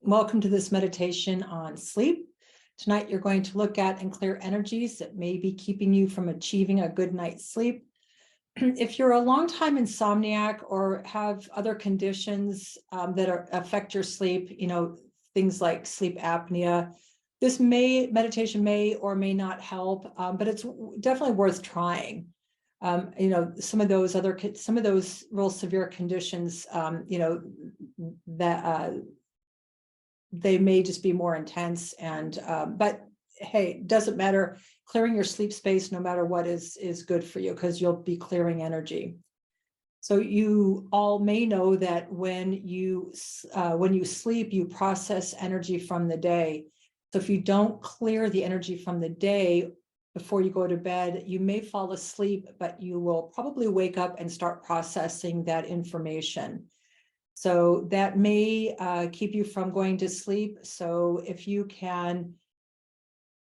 Welcome to this meditation on sleep. Tonight, you're going to look at and clear energies that may be keeping you from achieving a good night's sleep. If you're a longtime insomniac or have other conditions that affect your sleep, things like sleep apnea, this meditation may or may not help, but it's definitely worth trying. Some of those real severe conditions, that they may just be more intense, but hey, it doesn't matter. Clearing your sleep space, no matter what, is good for you because you'll be clearing energy. So you all may know that when you sleep, you process energy from the day. So if you don't clear the energy from the day before you go to bed, you may fall asleep, but you will probably wake up and start processing that information. So that may keep you from going to sleep. So if you can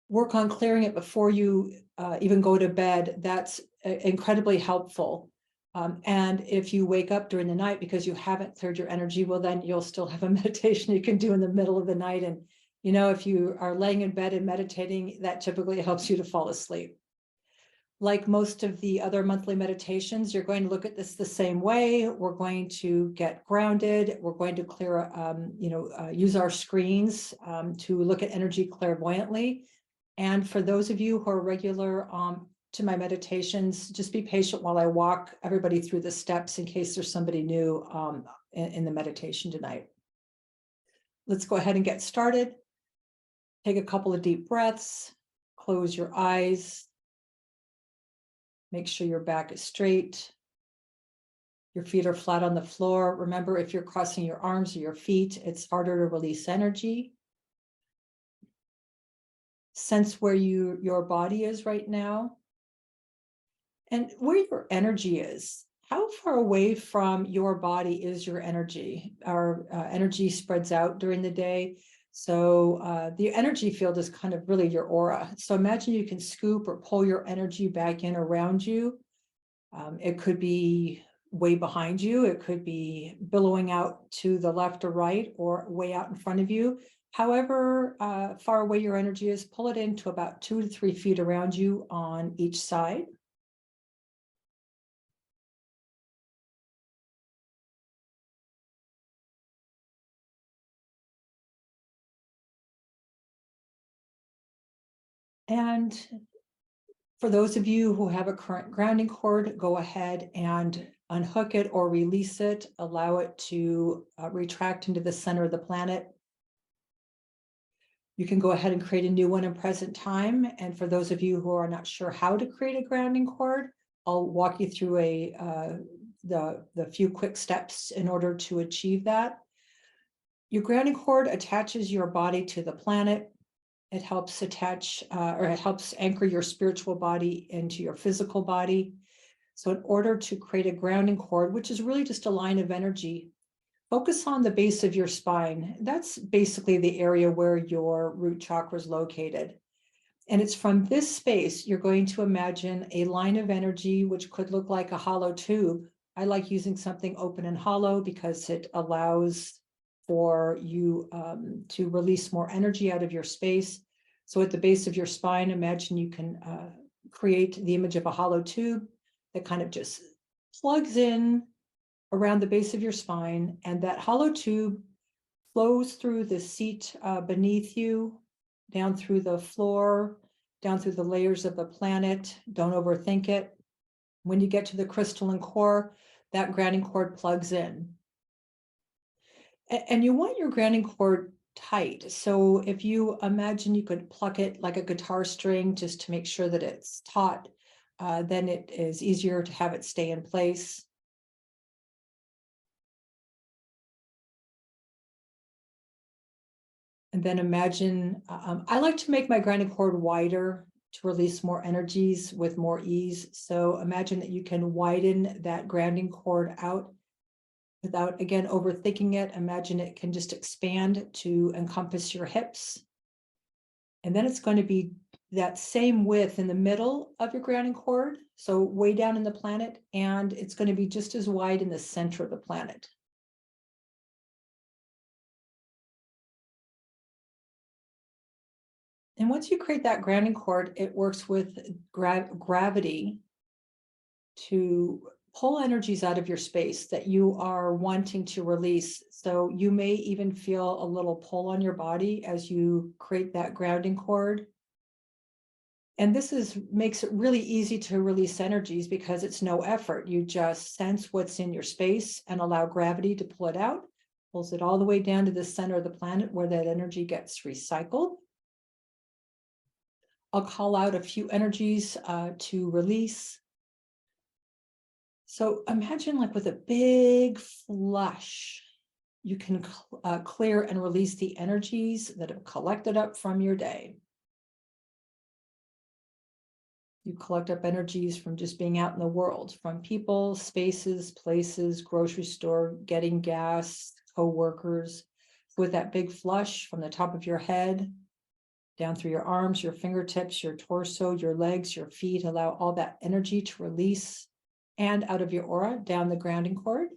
work on clearing it before you even go to bed, that's incredibly helpful. And if you wake up during the night because you haven't cleared your energy, well, then you'll still have a meditation you can do in the middle of the night. And, if you are laying in bed and meditating, that typically helps you to fall asleep. Like most of the other monthly meditations, you're going to look at this the same way. We're going to get grounded. We're going to clear, use our screens to look at energy clairvoyantly. And for those of you who are regular to my meditations, just be patient while I walk everybody through the steps in case there's somebody new in the meditation tonight. Let's go ahead and get started. Take a couple of deep breaths, close your eyes. Make sure your back is straight. Your feet are flat on the floor. Remember, if you're crossing your arms or your feet, it's harder to release energy. Sense where your body is right now and where your energy is. How far away from your body is your energy? Our energy spreads out during the day. So the energy field is kind of really your aura. So imagine you can scoop or pull your energy back in around you. It could be way behind you. It could be billowing out to the left or right or way out in front of you. However far away your energy is, pull it into about 2 to 3 feet around you on each side. And for those of you who have a current grounding cord, go ahead and unhook it or release it. Allow it to retract into the center of the planet. You can go ahead and create a new one in present time. And for those of you who are not sure how to create a grounding cord, I'll walk you through the few quick steps in order to achieve that. Your grounding cord attaches your body to the planet. It helps it helps anchor your spiritual body into your physical body. So in order to create a grounding cord, which is really just a line of energy, focus on the base of your spine. That's basically the area where your root chakra is located. And it's from this space, you're going to imagine a line of energy, which could look like a hollow tube. I like using something open and hollow because it allows for you to release more energy out of your space. So at the base of your spine, imagine you can create the image of a hollow tube that kind of just plugs in around the base of your spine, and that hollow tube flows through the seat beneath you, down through the floor, down through the layers of the planet. Don't overthink it. When you get to the crystalline core, that grounding cord plugs in. And you want your grounding cord tight. So if you imagine you could pluck it like a guitar string just to make sure that it's taut, then it is easier to have it stay in place. And then imagine, I like to make my grounding cord wider to release more energies with more ease. So imagine that you can widen that grounding cord out without, again, overthinking it. Imagine it can just expand to encompass your hips. And then it's going to be that same width in the middle of your grounding cord, so way down in the planet, and it's going to be just as wide in the center of the planet. And once you create that grounding cord, it works with gravity to pull energies out of your space that you are wanting to release. So you may even feel a little pull on your body as you create that grounding cord. And this makes it really easy to release energies because it's no effort. You just sense what's in your space and allow gravity to pull it out, pulls it all the way down to the center of the planet where that energy gets recycled. I'll call out a few energies to release. So imagine like with a big flush, you can clear and release the energies that have collected up from your day. You collect up energies from just being out in the world, from people, spaces, places, grocery store, getting gas, co-workers. With that big flush from the top of your head, down through your arms, your fingertips, your torso, your legs, your feet, allow all that energy to release and out of your aura down the grounding cord.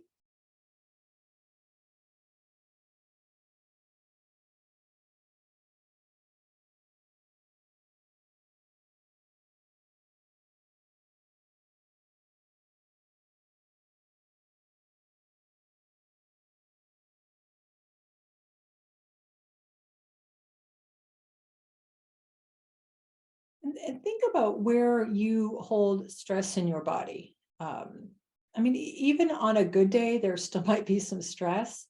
And think about where you hold stress in your body. I mean, even on a good day, there still might be some stress.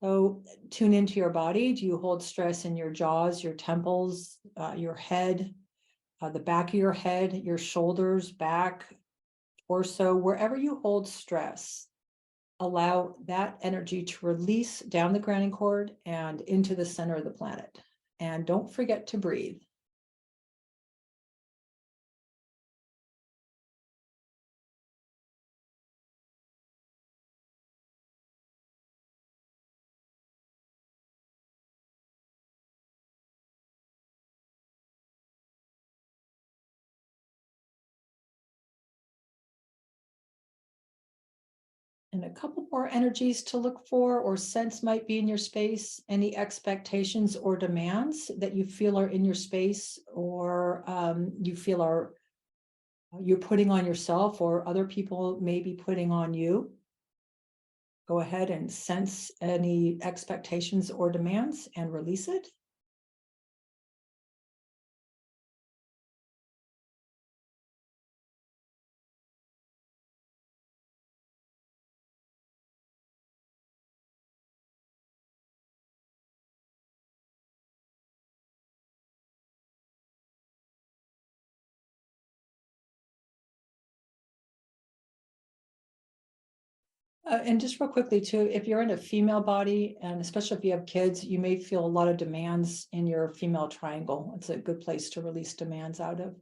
So tune into your body. Do you hold stress in your jaws, your temples, your head, the back of your head, your shoulders, back, torso, wherever you hold stress? Allow that energy to release down the grounding cord and into the center of the planet. And don't forget to breathe. And a couple more energies to look for or sense might be in your space. Any expectations or demands that you feel are in your space, or you feel are you're putting on yourself, or other people may be putting on you. Go ahead and sense any expectations or demands and release it. And just real quickly too, if you're in a female body, and especially if you have kids, you may feel a lot of demands in your female triangle. It's a good place to release demands out of.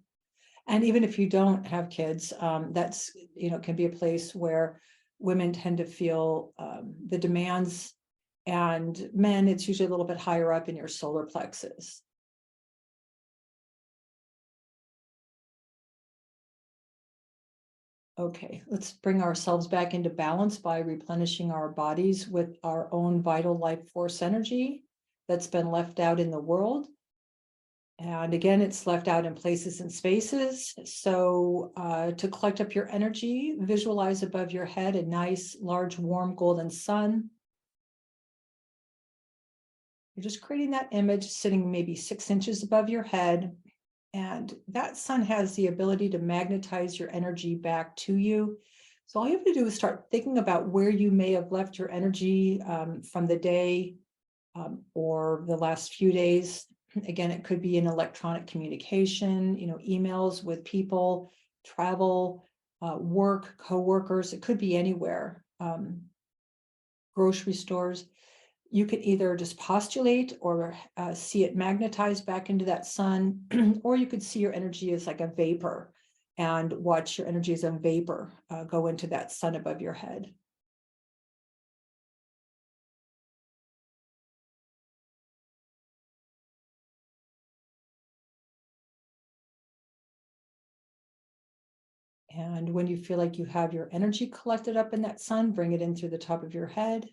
And even if you don't have kids, that's, can be a place where women tend to feel the demands, and men, it's usually a little bit higher up in your solar plexus. Okay, let's bring ourselves back into balance by replenishing our bodies with our own vital life force energy that's been left out in the world. And again, it's left out in places and spaces. So to collect up your energy, visualize above your head a nice, large, warm golden sun. You're just creating that image sitting maybe 6 inches above your head. And that sun has the ability to magnetize your energy back to you. So all you have to do is start thinking about where you may have left your energy from the day or the last few days. Again, it could be in electronic communication, emails with people, travel, work, coworkers. It could be anywhere, grocery stores. You could either just postulate or see it magnetized back into that sun, or you could see your energy as like a vapor and watch your energy as a vapor go into that sun above your head. And when you feel like you have your energy collected up in that sun, bring it in through the top of your head.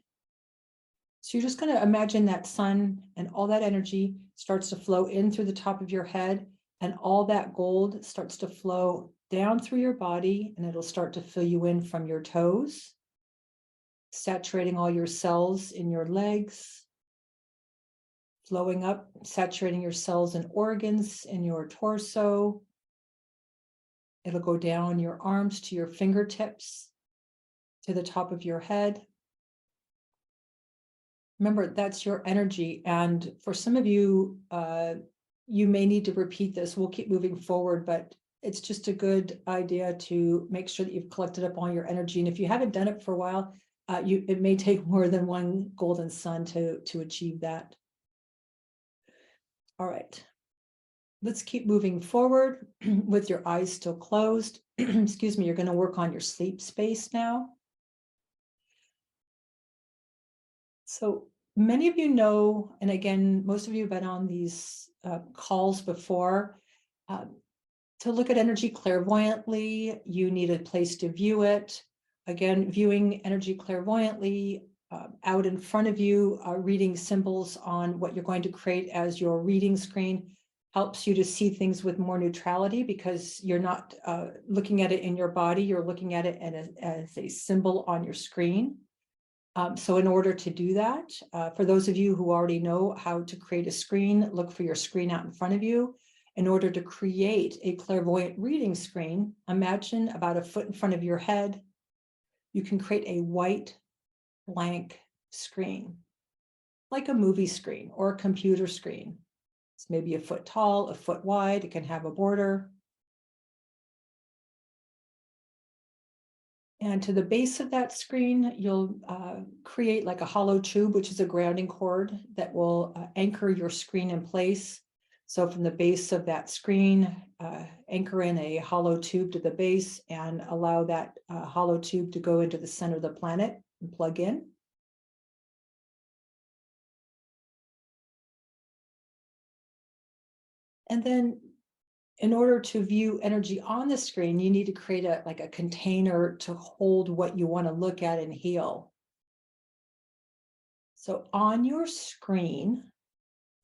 So you're just going to imagine that sun and all that energy starts to flow in through the top of your head, and all that gold starts to flow down through your body, and it'll start to fill you in from your toes, saturating all your cells in your legs, flowing up, saturating your cells and organs in your torso. It'll go down your arms to your fingertips, to the top of your head. Remember, that's your energy. And for some of you, you may need to repeat this. We'll keep moving forward, but it's just a good idea to make sure that you've collected up all your energy. And if you haven't done it for a while, it may take more than one golden sun to achieve that. All right. Let's keep moving forward with your eyes still closed. Excuse me, you're going to work on your sleep space now. So many of you know, and again, most of you have been on these calls before, to look at energy clairvoyantly, you need a place to view it. Again, viewing energy clairvoyantly out in front of you, reading symbols on what you're going to create as your reading screen helps you to see things with more neutrality, because you're not looking at it in your body, you're looking at it as a symbol on your screen. So in order to do that, for those of you who already know how to create a screen, look for your screen out in front of you. In order to create a clairvoyant reading screen, imagine about a foot in front of your head. You can create a white blank screen, like a movie screen or a computer screen. It's maybe a foot tall, a foot wide. It can have a border. And to the base of that screen, you'll create like a hollow tube, which is a grounding cord that will anchor your screen in place. So from the base of that screen, anchor in a hollow tube to the base and allow that hollow tube to go into the center of the planet and plug in. And then in order to view energy on the screen, you need to create a container to hold what you want to look at and heal. So on your screen,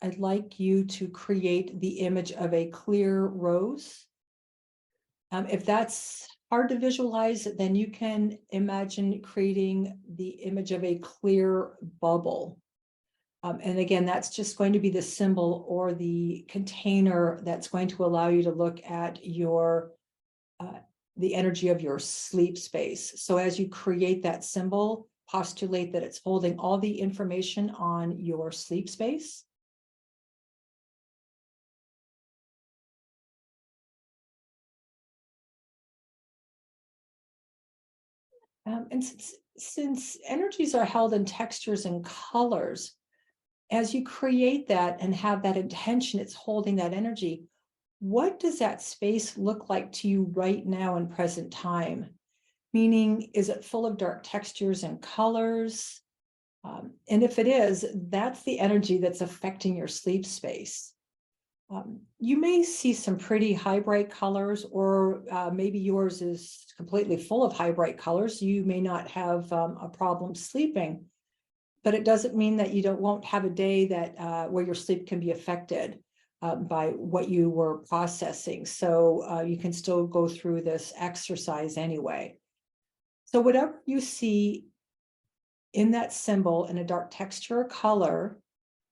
I'd like you to create the image of a clear rose. If that's hard to visualize, then you can imagine creating the image of a clear bubble. And again, that's just going to be the symbol or the container that's going to allow you to look at the energy of your sleep space. So as you create that symbol, postulate that it's holding all the information on your sleep space. And since energies are held in textures and colors, as you create that and have that intention, it's holding that energy. What does that space look like to you right now in present time? Meaning, is it full of dark textures and colors? And if it is, that's the energy that's affecting your sleep space. You may see some pretty high bright colors, or maybe yours is completely full of high bright colors. You may not have a problem sleeping, but it doesn't mean that you won't have a day that where your sleep can be affected by what you were processing. So you can still go through this exercise anyway. So whatever you see in that symbol in a dark texture or color,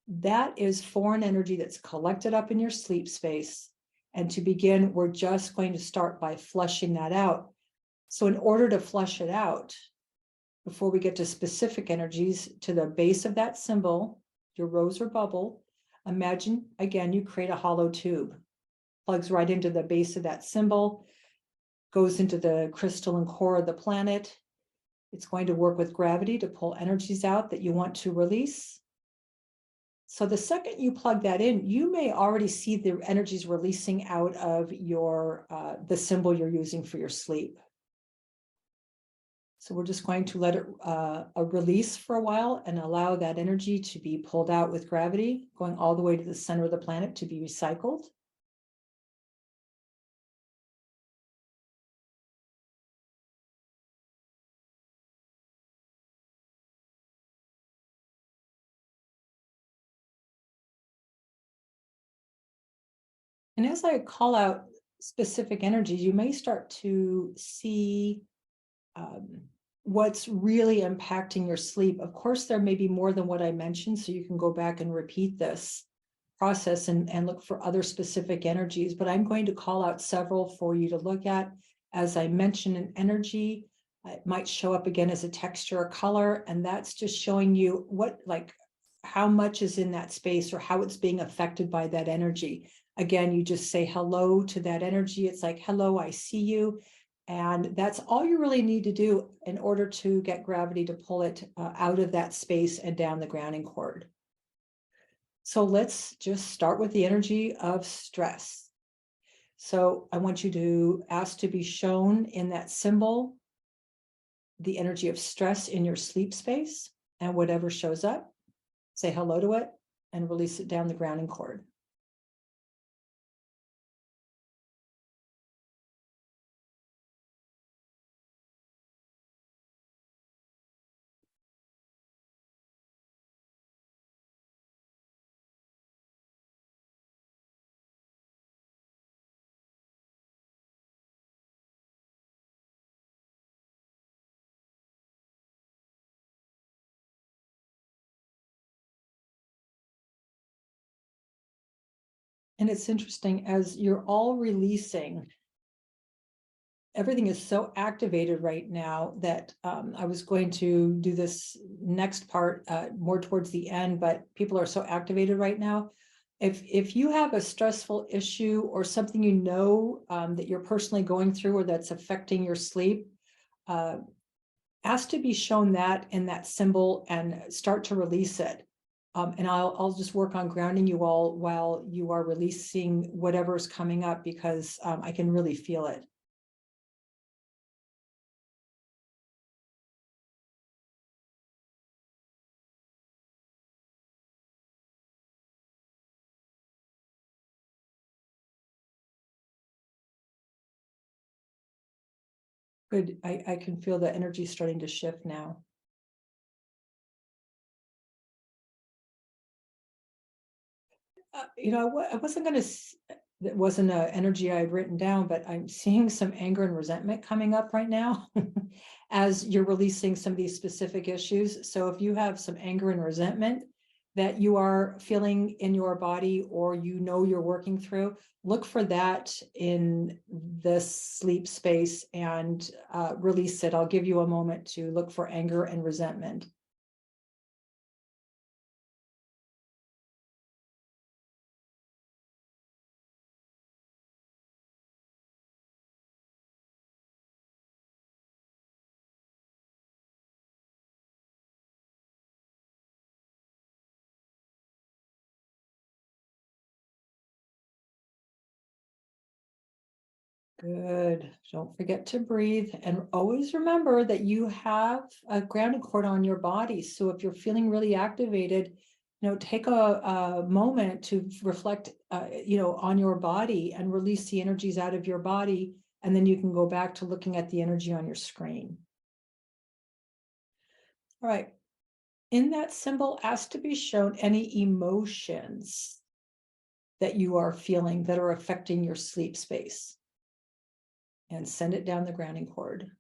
that is foreign energy that's collected up in your sleep space. And to begin, we're just going to start by flushing that out. So in order to flush it out, before we get to specific energies, to the base of that symbol, your rose or bubble, imagine, again, you create a hollow tube, plugs right into the base of that symbol, goes into the crystalline core of the planet. It's going to work with gravity to pull energies out that you want to release. So the second you plug that in, you may already see the energies releasing out of the symbol you're using for your sleep. So we're just going to let it release for a while and allow that energy to be pulled out with gravity, going all the way to the center of the planet to be recycled. And as I call out specific energies, you may start to see um, what's really impacting your sleep. Of course, there may be more than what I mentioned, so you can go back and repeat this process and look for other specific energies, but I'm going to call out several for you to look at. As I mentioned, an energy, it might show up again as a texture or color, and that's just showing you how much is in that space or how it's being affected by that energy. Again, you just say hello to that energy. It's like, hello, I see you. And that's all you really need to do in order to get gravity to pull it out of that space and down the grounding cord. So let's just start with the energy of stress. So I want you to ask to be shown in that symbol the energy of stress in your sleep space, and whatever shows up, say hello to it and release it down the grounding cord. And it's interesting, as you're all releasing, everything is so activated right now that I was going to do this next part more towards the end, but people are so activated right now. If you have a stressful issue or something that you're personally going through or that's affecting your sleep, ask to be shown that in that symbol and start to release it. And I'll just work on grounding you all while you are releasing whatever's coming up, because I can really feel it. Good. I can feel the energy starting to shift now. I wasn't going to, that wasn't an energy I had written down, but I'm seeing some anger and resentment coming up right now as you're releasing some of these specific issues. So if you have some anger and resentment that you are feeling in your body, or you're working through, look for that in this sleep space and release it. I'll give you a moment to look for anger and resentment. Good. Don't forget to breathe, and always remember that you have a grounding cord on your body. So if you're feeling really activated, take a moment to reflect, on your body and release the energies out of your body. And then you can go back to looking at the energy on your screen. All right. In that symbol, ask to be shown any emotions that you are feeling that are affecting your sleep space, and send it down the grounding cord.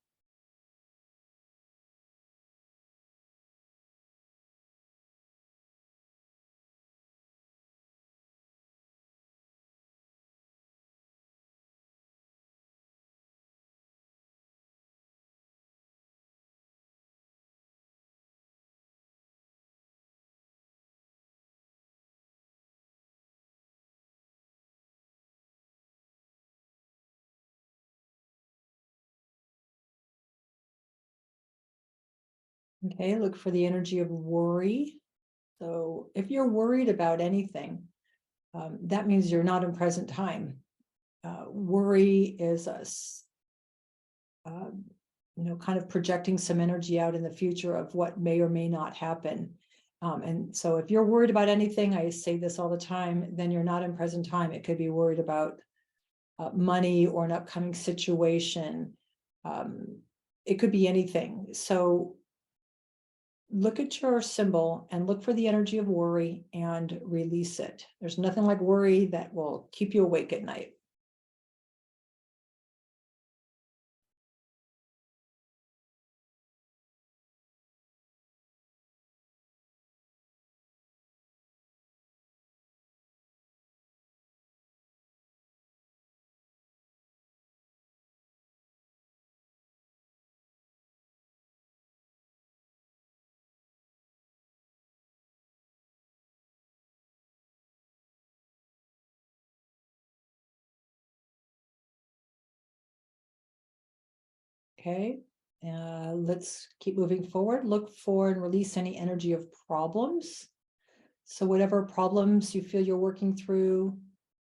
Okay, look for the energy of worry. So if you're worried about anything, that means you're not in present time. Worry is us, kind of projecting some energy out in the future of what may or may not happen. And so if you're worried about anything, I say this all the time, then you're not in present time. It could be worried about money or an upcoming situation. It could be anything. So look at your symbol and look for the energy of worry and release it. There's nothing like worry that will keep you awake at night. Okay, let's keep moving forward. Look for and release any energy of problems. So whatever problems you feel you're working through,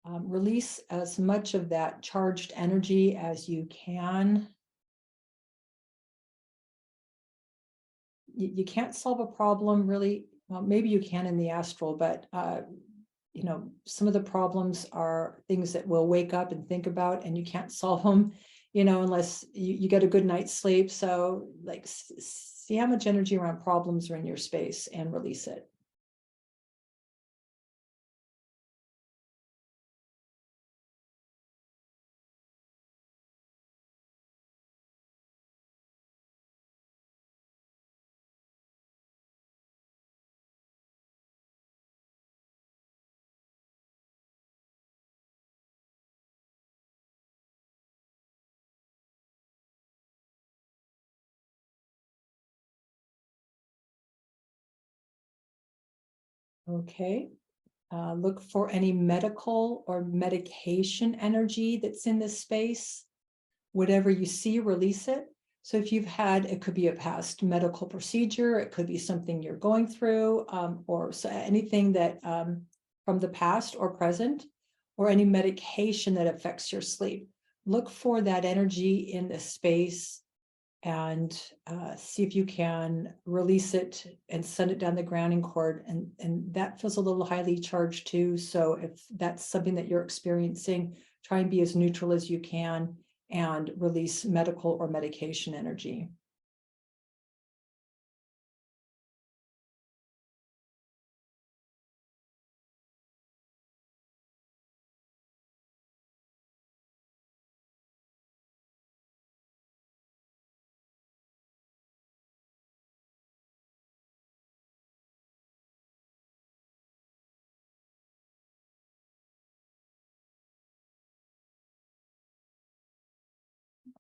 release as much of that charged energy as you can. You can't solve a problem really. Well, maybe you can in the astral, but some of the problems are things that we'll wake up and think about, and you can't solve them, unless you get a good night's sleep. So like, see how much energy around problems are in your space and release it. Okay. Look for any medical or medication energy that's in this space. Whatever you see, release it. So if you've had, it could be a past medical procedure, it could be something you're going through, or so anything that from the past or present, or any medication that affects your sleep. Look for that energy in the space and see if you can release it and send it down the grounding cord. And that feels a little highly charged too. So if that's something that you're experiencing, try and be as neutral as you can and release medical or medication energy.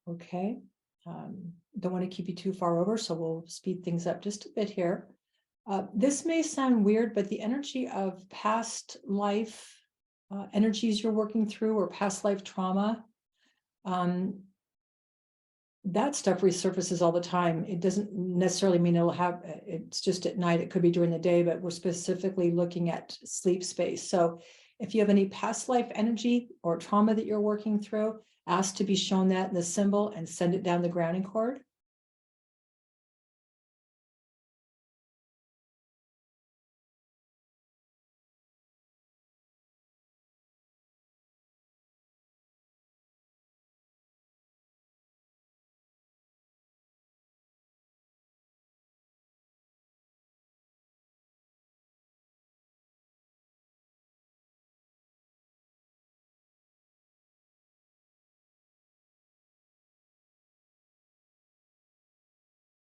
Okay. Don't want to keep you too far over, so we'll speed things up just a bit here. This may sound weird, but the energy of past life energies you're working through, or past life trauma, that stuff resurfaces all the time. It doesn't necessarily mean it's just at night. It could be during the day, but we're specifically looking at sleep space. So if you have any past life energy or trauma that you're working through, ask to be shown that in the symbol and send it down the grounding cord.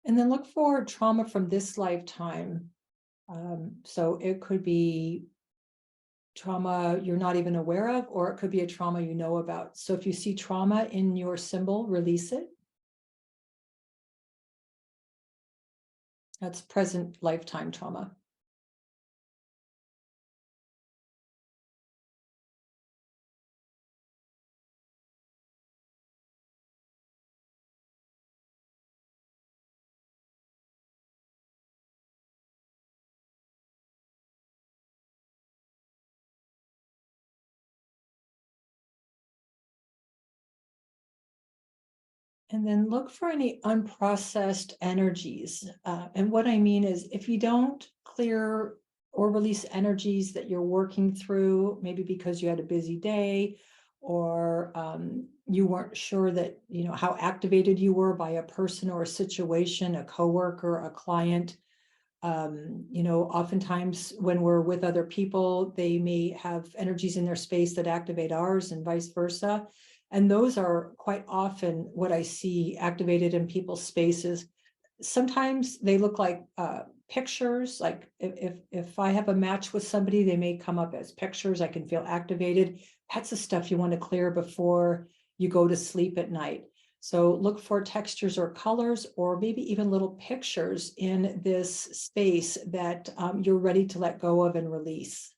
And then look for trauma from this lifetime. So it could be trauma you're not even aware of, or it could be a trauma you know about. So if you see trauma in your symbol, release it. That's present lifetime trauma. And then look for any unprocessed energies. And what I mean is, if you don't clear or release energies that you're working through, maybe because you had a busy day, or you weren't sure that, how activated you were by a person or a situation, a coworker, a client, Oftentimes when we're with other people, they may have energies in their space that activate ours and vice versa. And those are quite often what I see activated in people's spaces. Sometimes they look like pictures, like if I have a match with somebody, they may come up as pictures. I can feel activated. That's the stuff you want to clear before you go to sleep at night. So look for textures or colors, or maybe even little pictures in this space that you're ready to let go of and release.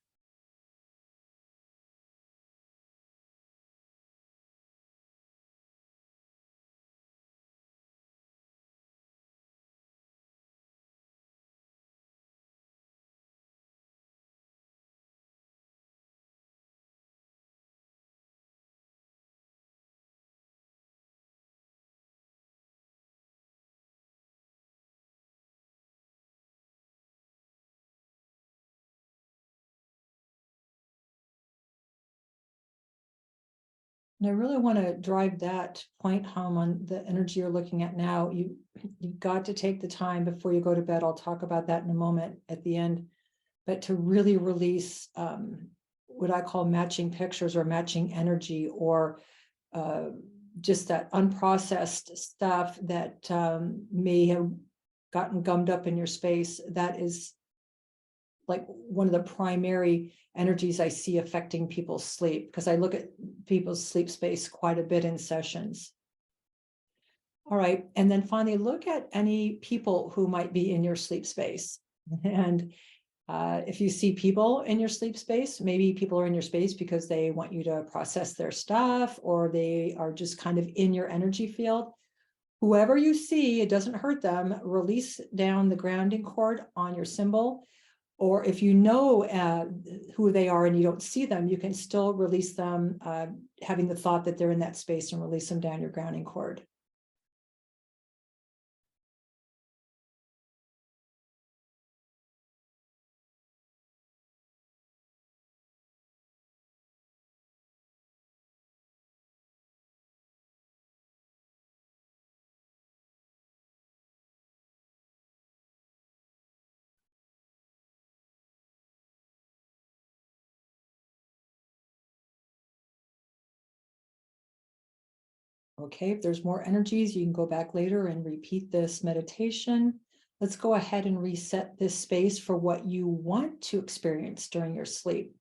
And I really want to drive that point home on the energy you're looking at now. You got to take the time before you go to bed. I'll talk about that in a moment at the end, but to really release what I call matching pictures or matching energy, or just that unprocessed stuff that may have gotten gummed up in your space. That is like one of the primary energies I see affecting people's sleep, because I look at people's sleep space quite a bit in sessions. All right. And then finally, look at any people who might be in your sleep space. And if you see people in your sleep space, maybe people are in your space because they want you to process their stuff, or they are just kind of in your energy field. Whoever you see, it doesn't hurt them. Release down the grounding cord on your symbol. Or if you know who they are and you don't see them, you can still release them, having the thought that they're in that space, and release them down your grounding cord. Okay, if there's more energies, you can go back later and repeat this meditation. Let's go ahead and reset this space for what you want to experience during your sleep.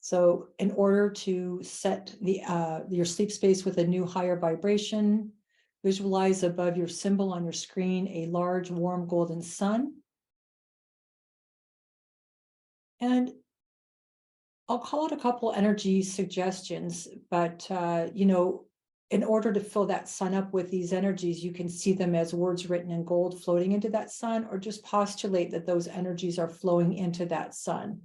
So in order to set your sleep space with a new higher vibration, visualize above your symbol on your screen a large, warm, golden sun. And I'll call it a couple energy suggestions, but in order to fill that sun up with these energies, you can see them as words written in gold floating into that sun, or just postulate that those energies are flowing into that sun.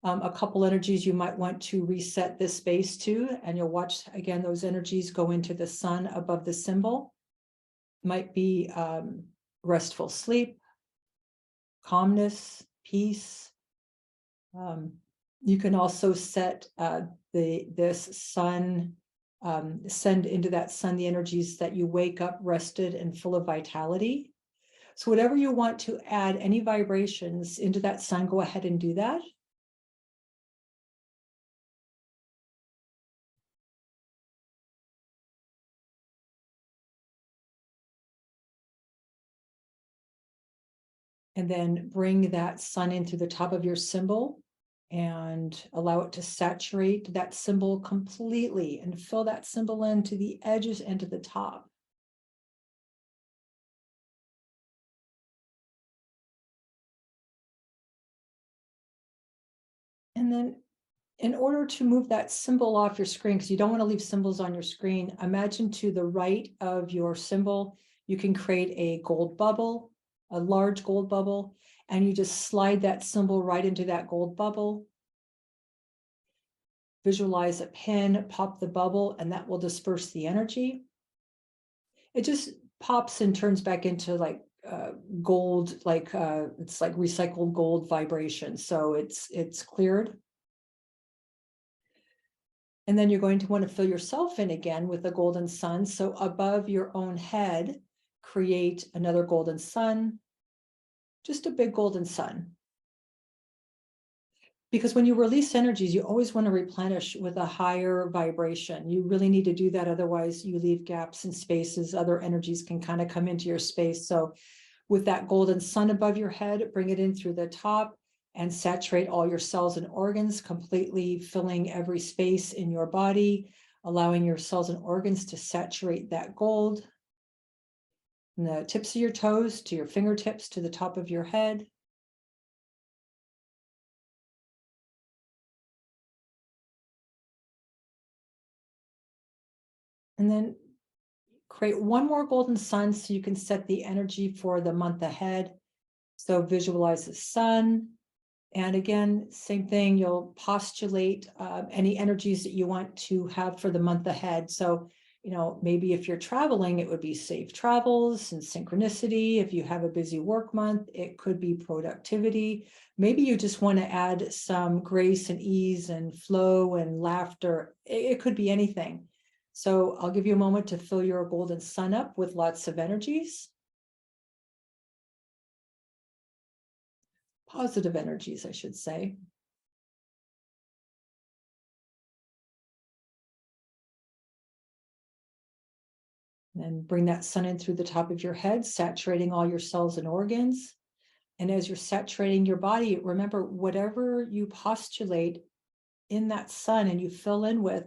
A couple energies you might want to reset this space to, and you'll watch again those energies go into the sun above the symbol. Might be restful sleep, calmness, peace. You can also set this sun, send into that sun the energies that you wake up rested and full of vitality. So whatever you want to add, any vibrations into that sun, go ahead and do that. And then bring that sun in through the top of your symbol and allow it to saturate that symbol completely, and fill that symbol in to the edges and to the top. And then in order to move that symbol off your screen, because you don't want to leave symbols on your screen, imagine to the right of your symbol, you can create a gold bubble, a large gold bubble, and you just slide that symbol right into that gold bubble. Visualize a pin, pop the bubble, and that will disperse the energy. It just pops and turns back into like gold, like it's like recycled gold vibration. So it's cleared. And then you're going to want to fill yourself in again with the golden sun. So above your own head, create another golden sun. just a big golden sun. Because when you release energies, you always want to replenish with a higher vibration. You really need to do that. Otherwise, you leave gaps and spaces. Other energies can kind of come into your space. So with that golden sun above your head, bring it in through the top and saturate all your cells and organs, completely filling every space in your body, allowing your cells and organs to saturate that gold. From the tips of your toes to your fingertips to the top of your head. And then create one more golden sun so you can set the energy for the month ahead. So visualize the sun. And again, same thing, you'll postulate any energies that you want to have for the month ahead. So, maybe if you're traveling, it would be safe travels and synchronicity. If you have a busy work month, it could be productivity. Maybe you just want to add some grace and ease and flow and laughter. It could be anything. So I'll give you a moment to fill your golden sun up with lots of energies. Positive energies, I should say. And then bring that sun in through the top of your head, saturating all your cells and organs. And as you're saturating your body, remember, whatever you postulate in that sun and you fill in with,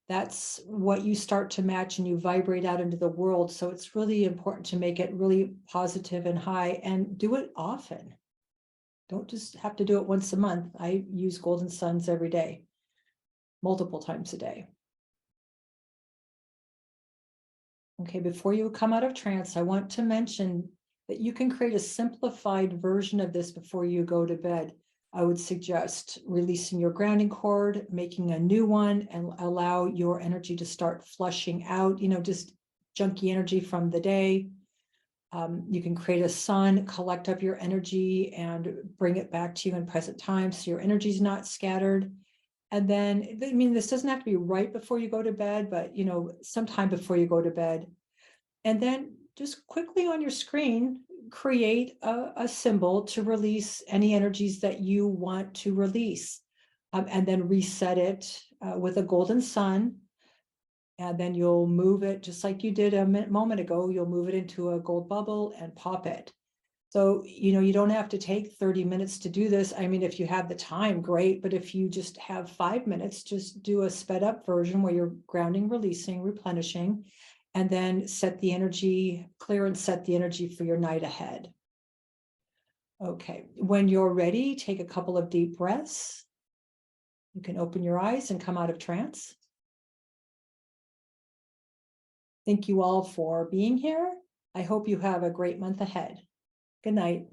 that's what you start to match and you vibrate out into the world. So it's really important to make it really positive and high and do it often. Don't just have to do it once a month. I use golden suns every day, multiple times a day. Okay, before you come out of trance, I want to mention that you can create a simplified version of this before you go to bed. I would suggest releasing your grounding cord, making a new one, and allow your energy to start flushing out, just junky energy from the day. You can create a sun, collect up your energy, and bring it back to you in present time so your energy is not scattered. And then, this doesn't have to be right before you go to bed, but, sometime before you go to bed. And then just quickly on your screen, create a symbol to release any energies that you want to release. And then reset it with a golden sun. And then you'll move it just like you did a moment ago. You'll move it into a gold bubble and pop it. So, you don't have to take 30 minutes to do this. If you have the time, great. But if you just have 5 minutes, just do a sped up version where you're grounding, releasing, replenishing, and then set the energy, clear and set the energy for your night ahead. Okay, when you're ready, take a couple of deep breaths. You can open your eyes and come out of trance. Thank you all for being here. I hope you have a great month ahead. Good night.